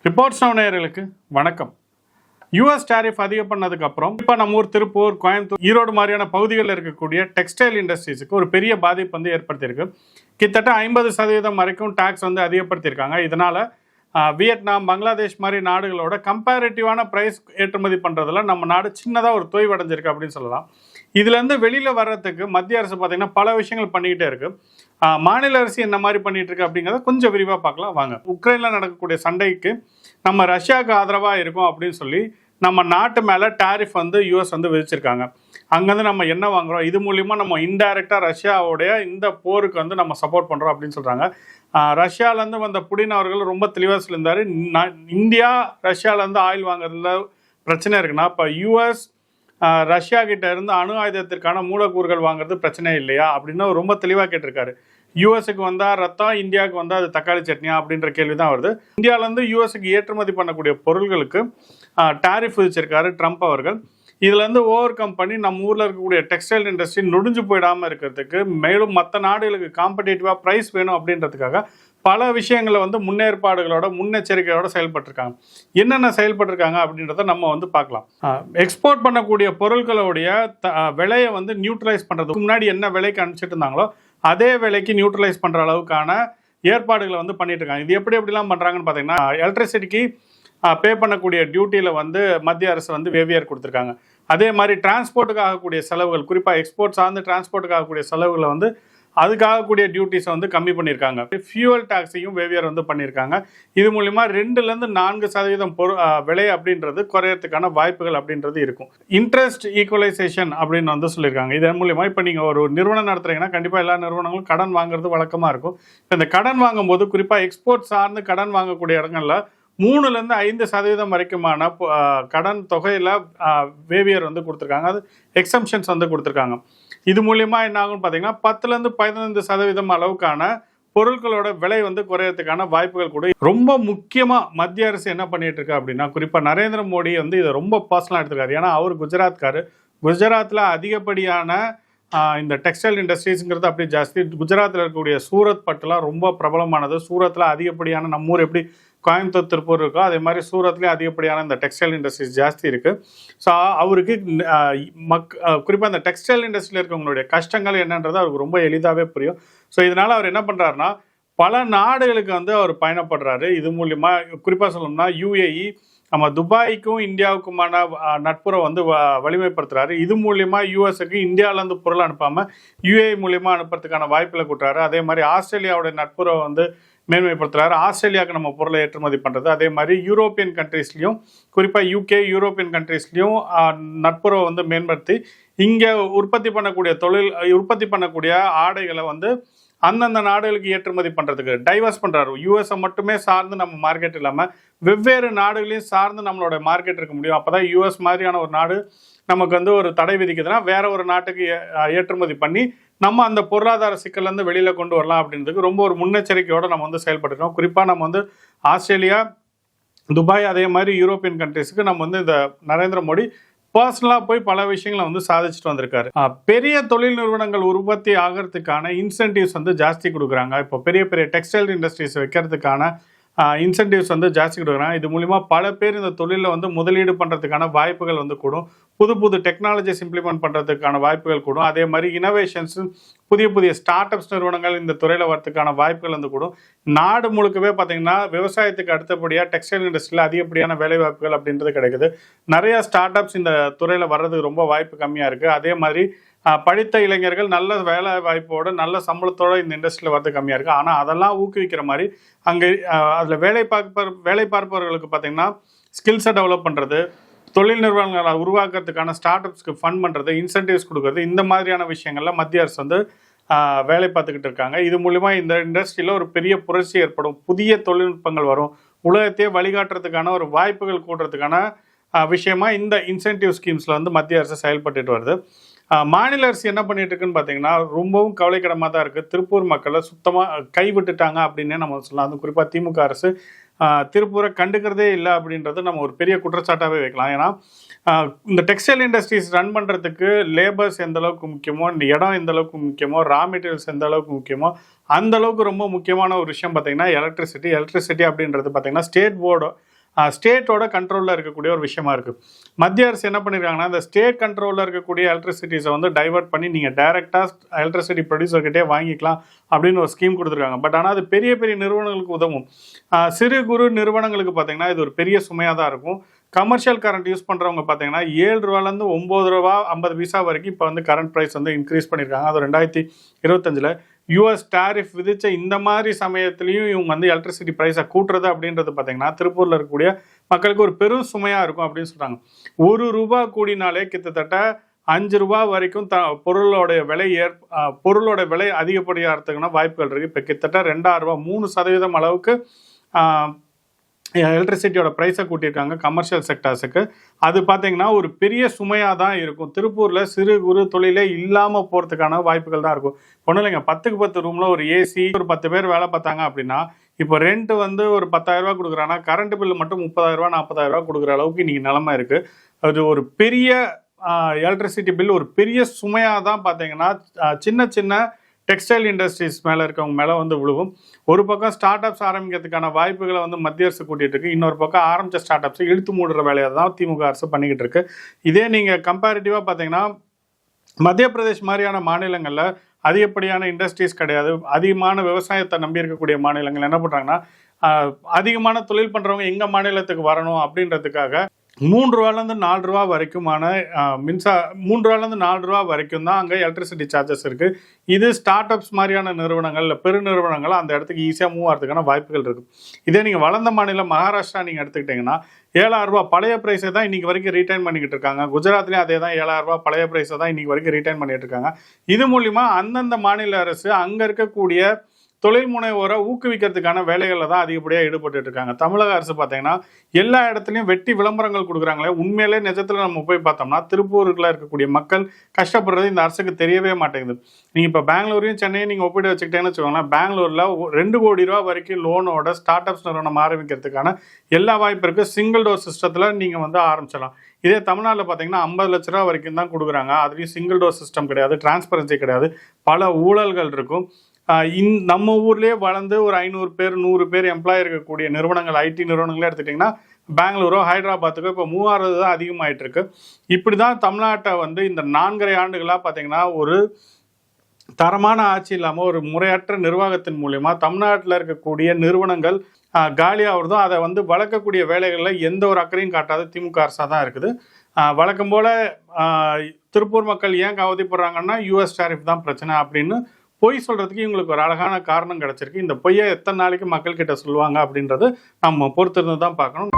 Reports now நேயர்களுக்கு வணக்கம். US tariff அதிகம் பண்ணதுக்கு அப்புறம் இப்போ நம்ம ஊர் திருப்பூர், கோயம்புத்தூர், ஈரோடு மாதிரியான பகுதிகளில் இருக்கக்கூடிய டெக்ஸ்டைல் இண்டஸ்ட்ரீஸுக்கு ஒரு பெரிய பாதிப்பு வந்து ஏற்படுத்தியிருக்கு. கிட்டத்தட்ட 50% வரைக்கும் டேக்ஸ் வந்து அதிகப்படுத்தியிருக்காங்க. இதனால வியட்நாம், பங்களாதேஷ் மாதிரி நாடுகளோட கம்பேரிட்டிவான ப்ரைஸ் ஏற்றுமதி பண்ணுறதுல நம்ம நாடு சின்னதாக ஒரு தொய்வடைஞ்சிருக்கு அப்படின்னு சொல்லலாம். இதுலேருந்து வெளியில் வர்றதுக்கு மத்திய அரசு பார்த்திங்கன்னா பல விஷயங்கள் பண்ணிக்கிட்டே இருக்குது. மாநில அரசு என்ன மாதிரி பண்ணிட்டு இருக்கு அப்படிங்கிறத கொஞ்சம் விரிவாக பார்க்கலாம் வாங்க. உக்ரைனில் நடக்கக்கூடிய சண்டைக்கு நம்ம ரஷ்யாவுக்கு ஆதரவாக இருக்கும் அப்படின்னு சொல்லி நம்ம நாட்டு மேலே டேரிஃப் வந்து யூஎஸ் வந்து விதிச்சிருக்காங்க. அங்கேருந்து நம்ம என்ன வாங்குகிறோம், இது மூலிமா நம்ம இன்டைரக்டாக ரஷ்யாவுடைய இந்த போருக்கு வந்து நம்ம சப்போர்ட் பண்ணுறோம் அப்படின்னு சொல்கிறாங்க. ரஷ்யாவிலேருந்து வந்த புடின் அவர்கள் ரொம்ப தெளிவாக சொல்லியிருந்தார், இந்தியா ரஷ்யாவிலேருந்து ஆயில் வாங்குறதுல பிரச்சனை இருக்குன்னா இப்போ யூஎஸ் ரஷ்யா கிட்ட இருந்து அணு ஆயுதத்திற்கான மூலக்கூறுகள் வாங்குறது பிரச்சனை இல்லையா அப்படின்னு ரொம்ப தெளிவாக கேட்டிருக்காரு. யூஎஸ்க்கு வந்தால் ரத்தம், இந்தியாவுக்கு வந்தால் அது தக்காளி சட்னியா அப்படின்ற கேள்வி தான் வருது. இந்தியாவிலேருந்து யூஎஸ்க்கு ஏற்றுமதி பண்ணக்கூடிய பொருட்களுக்கு டேரிஃப் விதிச்சிருக்காரு ட்ரம்ப் அவர்கள். இதுலேருந்து ஓவர் கம் பண்ணி நம்ம ஊரில் இருக்கக்கூடிய டெக்ஸ்டைல் இண்டஸ்ட்ரி நொடிஞ்சு போயிடாமல் இருக்கிறதுக்கு, மேலும் மற்ற நாடுகளுக்கு காம்படேட்டிவாக ப்ரைஸ் வேணும் அப்படின்றதுக்காக பல விஷயங்களை வந்து முன்னேற்பாடுகளோட முன்னெச்சரிக்கையோட செயல்பட்டிருக்காங்க. என்னென்ன செயல்பட்டிருக்காங்க அப்படின்றத நம்ம வந்து பார்க்கலாம். எக்ஸ்போர்ட் பண்ணக்கூடிய பொருட்களுடைய விலையை வந்து நியூட்ரலைஸ் பண்ணுறதுக்கு முன்னாடி என்ன விலைக்கு அனுப்பிச்சிட்டு இருந்தாங்களோ அதே விலைக்கு நியூட்ரலைஸ் பண்ணுற அளவுக்கான ஏற்பாடுகளை வந்து பண்ணிட்டு இருக்காங்க. இது எப்படிலாம் பண்ணுறாங்கன்னு பார்த்தீங்கன்னா, எலக்ட்ரிசிட்டிக்கு பே பண்ணக்கூடிய டியூட்டியில் வந்து மத்திய அரசு வந்து வேவியர் கொடுத்துருக்காங்க. அதே மாதிரி டிரான்ஸ்போர்ட்டுக்கு ஆகக்கூடிய செலவுகள், குறிப்பாக எக்ஸ்போர்ட் சார்ந்து டிரான்ஸ்போர்ட்டுக்கு ஆகக்கூடிய செலவுகளை வந்து அதுக்காகக்கூடிய டியூட்டிஸை வந்து கம்மி பண்ணியிருக்காங்க. ஃபியூவல் டாக்ஸையும் வேவியர் வந்து பண்ணியிருக்காங்க. இது மூலிமா 2-4% விலை அப்படின்றது குறையறதுக்கான வாய்ப்புகள் அப்படின்றது இருக்கும். இன்ட்ரெஸ்ட் ஈக்குவலைசேஷன் அப்படின்னு வந்து சொல்லியிருக்காங்க. இதன் மூலிமா இப்போ நீங்கள் ஒரு நிறுவனம் நடத்துறீங்கன்னா கண்டிப்பாக எல்லா நிறுவனங்களும் கடன் வாங்குறது வழக்கமாக இருக்கும். இந்த கடன் வாங்கும்போது குறிப்பாக எக்ஸ்போர்ட் சார்ந்து கடன் வாங்கக்கூடிய இடங்களில் 3-5% வரைக்குமான கடன் தொகையில் வேவியர் வந்து கொடுத்துருக்காங்க. அது எக்ஸம்ஷன்ஸ் வந்து கொடுத்துருக்காங்க. இது மூலிமா என்ன ஆகும்னு பார்த்தீங்கன்னா 10-15% அளவுக்கான பொருட்களோட விலை வந்து குறையறதுக்கான வாய்ப்புகள் கூட. ரொம்ப முக்கியமாக மத்திய அரசு என்ன பண்ணிட்டு இருக்கு அப்படின்னா, குறிப்பாக நரேந்திர மோடி வந்து இதை ரொம்ப பர்சனலாக எடுத்துருக்காரு. ஏன்னா அவர் குஜராத்காரு. குஜராத்தில் அதிகப்படியான இந்த டெக்ஸ்டைல் இண்டஸ்ட்ரீஸுங்கிறது அப்படி ஜாஸ்தி. குஜராத்தில் இருக்கக்கூடிய சூரத் பட்டுலாம் ரொம்ப பிரபலமானது. சூரத்தில் அதிகப்படியான, நம்ம ஊர் எப்படி கோயம்புத்தூர், திருப்பூர் இருக்கோ அதே மாதிரி சூரத்லேயும் அதிகப்படியான இந்த டெக்ஸ்டைல் இண்டஸ்ட்ரீஸ் ஜாஸ்தி இருக்குது. ஸோ அவருக்கு குறிப்பாக இந்த டெக்ஸ்டைல் இண்டஸ்ட்ரியில் இருக்கவங்களுடைய கஷ்டங்கள் என்னன்றது அவருக்கு ரொம்ப எளிதாகவே புரியும். ஸோ இதனால் அவர் என்ன பண்ணுறாருன்னா, பல நாடுகளுக்கு வந்து அவர் பயணப்படுறாரு. இது மூலிமா குறிப்பாக சொல்லணும்னா யுஏஇ, நம்ம துபாய்க்கும் இந்தியாவுக்குமான நட்புறவை வந்து வலிமைப்படுத்துறாரு. இது மூலிமா யூஎஸ்க்கு இந்தியாவிலேருந்து பொருள் அனுப்பாமல் யுஏஇ மூலிமா அனுப்புறதுக்கான வாய்ப்புகளை கூட்டுறாரு. அதே மாதிரி ஆஸ்திரேலியாவோட நட்புறவை வந்து மேன்மைப்படுத்துறாரு. ஆஸ்திரேலியாவுக்கு நம்ம பொருளை ஏற்றுமதி பண்ணுறது. அதே மாதிரி யூரோப்பியன் கண்ட்ரீஸ்லையும், குறிப்பாக யூகே, யூரோப்பியன் கண்ட்ரீஸ்லையும் நட்புறவை வந்து மேம்படுத்தி இங்கே உற்பத்தி பண்ணக்கூடிய ஆடைகளை வந்து அந்தந்த நாடுகளுக்கு ஏற்றுமதி பண்ணுறதுக்கு டைவர்ஸ் பண்ணுறாரு. யூஎஸை மட்டுமே சார்ந்து நம்ம மார்க்கெட் இல்லாமல் வெவ்வேறு நாடுகளையும் சார்ந்து நம்மளோட மார்க்கெட் இருக்க முடியும். அப்போ தான் யூஎஸ் மாதிரியான ஒரு நாடு நமக்கு வந்து ஒரு தடை விதிக்குதுன்னா வேற ஒரு நாட்டுக்கு ஏற்றுமதி பண்ணி நம்ம அந்த பொருளாதார சிக்கல்லேருந்து வெளியில் கொண்டு வரலாம் அப்படின்றதுக்கு ரொம்ப ஒரு முன்னெச்சரிக்கையோடு நம்ம வந்து செயல்பட்டுருக்கோம். குறிப்பாக நம்ம வந்து ஆஸ்திரேலியா, துபாய், அதே மாதிரி யூரோப்பியன் கண்ட்ரீஸுக்கு நம்ம வந்து இந்த நரேந்திர மோடி பர்சனலாக போய் பல விஷயங்களை வந்து சாதிச்சுட்டு வந்திருக்காரு. பெரிய தொழில் நிறுவனங்கள் உற்பத்தி ஆகிறதுக்கான இன்சென்டிவ்ஸ் வந்து ஜாஸ்தி கொடுக்குறாங்க. இப்போ பெரிய பெரிய டெக்ஸ்டைல் இண்டஸ்ட்ரீஸ் வைக்கிறதுக்கான இன்சென்டிவ்ஸ் வந்து ஜாஸ்தி கொடுக்குறாங்க. இது மூலிமா பல பேர் இந்த தொழிலில் வந்து முதலீடு பண்ணுறதுக்கான வாய்ப்புகள் வந்து கூடும். புது டெக்னாலஜிஸ் இம்ப்ளிமெண்ட் பண்ணுறதுக்கான வாய்ப்புகள் கூடும். அதே மாதிரி இனோவேஷன்ஸ், புதிய ஸ்டார்ட் அப்ஸ் நிறுவனங்கள் இந்த துறையில் வரதுக்கான வாய்ப்புகள் வந்து கூடும். நாடு முழுக்கவே பார்த்தீங்கன்னா விவசாயத்துக்கு அடுத்தபடியாக டெக்ஸ்டைல் இண்டஸ்ட்ரியில் அதிகப்படியான வேலை வாய்ப்புகள் அப்படின்றது கிடைக்குது. நிறைய ஸ்டார்ட் அப்ஸ் இந்த துறையில் வர்றதுக்கு ரொம்ப வாய்ப்பு கம்மியாக இருக்குது. அதே மாதிரி படித்த இளைஞர்கள் நல்ல வேலை வாய்ப்போடு நல்ல சம்பளத்தோடு இந்த இண்டஸ்ட்ரியில் வரது கம்மியாக இருக்குது. ஆனால் அதெல்லாம் ஊக்குவிக்கிற மாதிரி அங்கே அதில் வேலை பார்ப்பவர்களுக்கு பார்த்திங்கன்னா ஸ்கில்ஸை டெவலப் பண்ணுறது, தொழில் நிறுவனங்களை உருவாக்குறதுக்கான ஸ்டார்ட் அப்ஸ்க்கு ஃபண்ட் பண்ணுறது, இன்சென்டிவ்ஸ் கொடுக்குறது, இந்த மாதிரியான விஷயங்கள்ல மத்திய அரசு வந்து வேலை பார்த்துக்கிட்டு இருக்காங்க. இது மூலிமா இந்த இண்டஸ்ட்ரியில் ஒரு பெரிய புரட்சி ஏற்படும். புதிய தொழில்நுட்பங்கள் வரும். உலகத்தையே வழிகாட்டுறதுக்கான ஒரு வாய்ப்புகள் கூட்டுறதுக்கான விஷயமா இந்த இன்சென்டிவ் ஸ்கீம்ஸில் வந்து மத்திய அரசு செயல்பட்டு வருது. மாநில அரசு என்ன பண்ணிட்டு இருக்குன்னு பார்த்தீங்கன்னா ரொம்பவும் கவலைக்கிடமாக தான் இருக்குது. திருப்பூர் மக்களை சுத்தமாக கைவிட்டுட்டாங்க அப்படின்னே நம்ம சொல்லலாம். அது குறிப்பாக திமுக அரசு திருப்பூரை கண்டுக்கிறதே இல்லை அப்படின்றது நம்ம ஒரு பெரிய குற்றச்சாட்டாகவே வைக்கலாம். ஏன்னா இந்த டெக்ஸ்டைல் இண்டஸ்ட்ரீஸ் ரன் பண்ணுறதுக்கு லேபர்ஸ் எந்த அளவுக்கு முக்கியமோ, இந்த இடம் எந்த அளவுக்கு முக்கியமோ, ரா மெட்டீரியல்ஸ் எந்த அளவுக்கு முக்கியமோ, அந்த அளவுக்கு ரொம்ப முக்கியமான ஒரு விஷயம் பார்த்தீங்கன்னா எலக்ட்ரிசிட்டி அப்படின்றது பார்த்தீங்கன்னா ஸ்டேட் போர்டு ஸ்டேட்டோட கண்ட்ரோலில் இருக்கக்கூடிய ஒரு விஷயமா இருக்குது. மத்திய அரசு என்ன பண்ணியிருக்காங்கன்னா, இந்த ஸ்டேட் கண்ட்ரோலில் இருக்கக்கூடிய எலக்ட்ரிசிட்டிஸை வந்து டைவர்ட் பண்ணி நீங்கள் டைரெக்டாக எலக்ட்ரிசிட்டி ப்ரொடியூசர்கிட்டே வாங்கிக்கலாம் அப்படின்னு ஒரு ஸ்கீம் கொடுத்துருக்காங்க. பட் ஆனால் அது பெரிய பெரிய நிறுவனங்களுக்கு உதவும். சிறு குறு நிறுவனங்களுக்கு பார்த்தீங்கன்னா இது ஒரு பெரிய சுமையாக தான் இருக்கும். கமர்ஷியல் கரண்ட் யூஸ் பண்ணுறவங்க பார்த்தீங்கன்னா 7 ரூபாலேருந்து 9 ரூபா 50 பைசா வரைக்கும் இப்போ வந்து கரண்ட் ப்ரைஸ் வந்து இன்க்ரீஸ் பண்ணியிருக்காங்க. அது 2025 யூஎஸ் டேரிஃப் விதித்த இந்த மாதிரி சமயத்துலையும் இவங்க வந்து எலக்ட்ரிசிட்டி ப்ரைஸை கூட்டுறது அப்படின்றது பார்த்தீங்கன்னா திருப்பூரில் இருக்கக்கூடிய மக்களுக்கு ஒரு பெரும் சுமையாக இருக்கும் அப்படின்னு சொல்கிறாங்க. ₹1 கூடினாலே கிட்டத்தட்ட ₹5 வரைக்கும் பொருளோட விலை அதிகப்படியாகிறதுக்குன்னா வாய்ப்புகள் இருக்குது. இப்போ கிட்டத்தட்ட ₹2 3% அளவுக்கு எலக்ட்ரிசிட்டியோட ப்ரைஸை கூட்டியிருக்காங்க கமர்ஷியல் செக்டார்ஸுக்கு. அது பார்த்தீங்கன்னா ஒரு பெரிய சுமையாக தான் இருக்கும். திருப்பூரில் சிறு குறு தொழிலே இல்லாமல் போகிறதுக்கான வாய்ப்புகள் தான் இருக்கும். ஒன்றும் இல்லைங்க, 10க்கு 10 ரூமில் ஒரு ஏசி ஒரு 10 பேர் வேலை பார்த்தாங்க அப்படின்னா இப்போ ரெண்ட் வந்து ஒரு ₹10,000 கொடுக்குறாங்கன்னா கரண்ட் பில்லு மட்டும் ₹30,000 ₹40,000 கொடுக்குற அளவுக்கு இன்றைக்கி நிலைமை இருக்குது. அது ஒரு பெரிய எலக்ட்ரிசிட்டி பில் ஒரு பெரிய சுமையாக தான் பார்த்தீங்கன்னா சின்ன சின்ன டெக்ஸ்டைல் இண்டஸ்ட்ரீஸ் மேலே இருக்கவங்க மேலே வந்து விழுவும். ஒரு பக்கம் ஸ்டார்ட் அப்ஸ் ஆரம்பிக்கிறதுக்கான வாய்ப்புகளை வந்து மத்திய அரசு கூட்டிகிட்டு இருக்கு. இன்னொரு பக்கம் ஆரம்பித்த ஸ்டார்ட் அப்ஸை இழுத்து மூடுற வேலையை தான் திமுக அரசு பண்ணிக்கிட்டு இருக்கு. இதே நீங்கள் கம்பேரிட்டிவாக பார்த்தீங்கன்னா மத்திய பிரதேஷ் மாதிரியான மாநிலங்களில் அதிகப்படியான இண்டஸ்ட்ரீஸ் கிடையாது. அதிகமான விவசாயத்தை நம்பி இருக்கக்கூடிய மாநிலங்கள் என்ன பண்ணுறாங்கன்னா, அதிகமான தொழில் பண்ணுறவங்க எங்கள் மாநிலத்துக்கு வரணும் அப்படின்றதுக்காக ₹3 4 வரைக்குமான ₹3 வரைக்கும் தான் அங்கே எலக்ட்ரிசிட்டி சார்ஜஸ் இருக்குது. இது ஸ்டார்ட் அப்ஸ் மாதிரியான நிறுவனங்கள் பெருநிறுவனங்கள் அந்த இடத்துக்கு ஈஸியாக மூவ் ஆகிறதுக்கான வாய்ப்புகள் இருக்குது. இதே நீங்கள் வளர்ந்த மாநிலம் மகாராஷ்டிரா நீங்கள் எடுத்துக்கிட்டிங்கன்னா ₹7,000 பழைய ப்ரைஸை தான் இன்றைக்கி வரைக்கும் ரீட்டைன் பண்ணிக்கிட்டு இருக்காங்க. குஜராத்லேயும் அதே தான் ₹7,000 பழைய ப்ரைஸை தான் இன்றைக்கி வரைக்கும் ரீட்டைன் பண்ணிட்டு இருக்காங்க. இது மூலிமா அந்தந்த மாநில அரசு அங்கே இருக்கக்கூடிய தொழில் முனைவோரை ஊக்குவிக்கிறதுக்கான வேலைகளில் தான் அதிகப்படியாக ஈடுபட்டு இருக்காங்க. தமிழக அரசு பார்த்தீங்கன்னா எல்லா இடத்துலையும் வெட்டி விளம்பரங்கள் கொடுக்குறாங்களே, உண்மையிலே நிஜத்தில் நம்ம போய் பார்த்தோம்னா திருப்பூருக்குள்ள இருக்கக்கூடிய மக்கள் கஷ்டப்படுறது இந்த அரசுக்கு தெரியவே மாட்டேங்குது. நீங்கள் இப்போ பெங்களூரையும் சென்னையும் நீங்கள் ஒப்பிட்டு வச்சுக்கிட்டேன்னு வச்சுக்கோங்களேன், பெங்களூரில் ₹2 கோடி வரைக்கும் லோனோட ஸ்டார்ட் அப்ஸ் நிறுவனம் ஆரம்பிக்கிறதுக்கான எல்லா வாய்ப்பு இருக்குது. சிங்கிள் டோர் சிஸ்டத்தில் நீங்கள் வந்து ஆரம்பிச்சிடலாம். இதே தமிழ்நாட்டில் பார்த்தீங்கன்னா ₹50 லட்ச வரைக்கும் தான் கொடுக்குறாங்க. அதுலேயும் சிங்கிள் டோர் சிஸ்டம் கிடையாது, டிரான்ஸ்பரன்சி கிடையாது, பல ஊழல்கள் இருக்கும். நம்ம ஊர்லேயே வளர்ந்து ஒரு 500 பேர் 100 பேர் எம்ப்ளாயி இருக்கக்கூடிய நிறுவனங்கள் ஐடி நிறுவனங்களே எடுத்துக்கிட்டிங்கன்னா பெங்களூரோ ஹைதராபாத்துக்கோ இப்போ 3000 தான் அதிகமாகிட்டு இருக்கு. இப்படி தான் தமிழ்நாட்டை வந்து இந்த 4.5 ஆண்டுகளாக பார்த்தீங்கன்னா ஒரு தரமான ஆட்சி இல்லாமல் ஒரு முறையற்ற நிர்வாகத்தின் மூலிமா தமிழ்நாட்டில் இருக்கக்கூடிய நிறுவனங்கள் காலியாகிறதோ அதை வந்து வளர்க்கக்கூடிய வேலைகளில் எந்த ஒரு அக்கறையும் காட்டாத திமுக அரசாக தான் இருக்குது. வழக்கம் போல் திருப்பூர் மக்கள் ஏன் அவதிப்படுறாங்கன்னா யூஎஸ் டேரிஃப் தான் பிரச்சனை அப்படின்னு பொய் சொல்கிறதுக்கு இவங்களுக்கு ஒரு அழகான காரணம் கிடச்சிருக்கு. இந்த பொய்யை எத்தனை நாளைக்கு மக்கள்கிட்ட சொல்லுவாங்க அப்படின்றது நம்ம பொறுத்திருந்து தான் பார்க்கணும்.